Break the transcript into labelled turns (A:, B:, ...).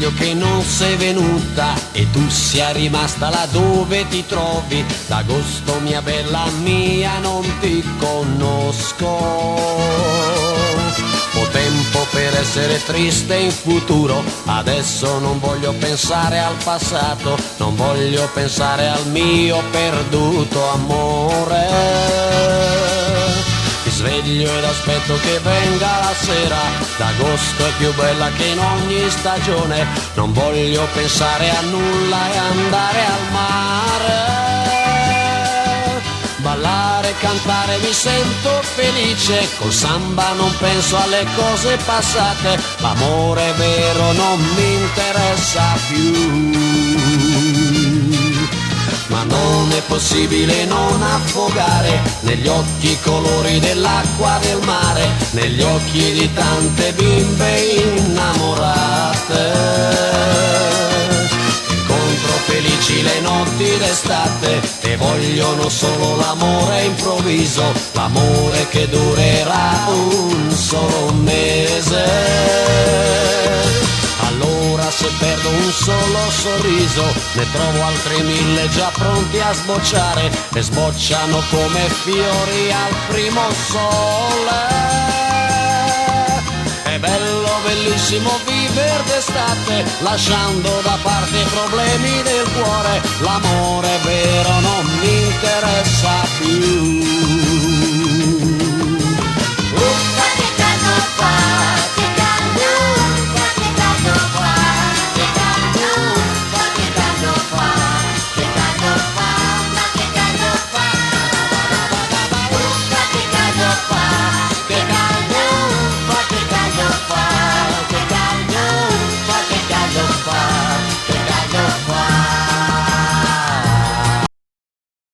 A: meglio che non sei venuta e tu sia rimasta là dove ti trovi. D'agosto mia bella mia non ti conosco. Ho tempo per essere triste in futuro, adesso non voglio pensare al passato, non voglio pensare al mio perduto amore. Mi sveglio ed aspetto che venga la sera, d'agosto è più bella che in ogni stagione, non voglio pensare a nulla e andare al mare. Ballare, cantare mi sento felice, col samba non penso alle cose passate, l'amore vero non mi interessa più. Ma non è possibile non affogare negli occhi i colori dell'acqua del mare, negli occhi di tante bimbe innamorate. Incontro felici le notti d'estate e vogliono solo l'amore improvviso, l'amore che durerà un solo mese. Allora se perdo un solo sorriso ne trovo altri 1000 già pronti a sbocciare e sbocciano come fiori al primo sole. È bello, bellissimo viver d'estate, lasciando da parte i problemi del cuore, l'amore vero non mi interessa più.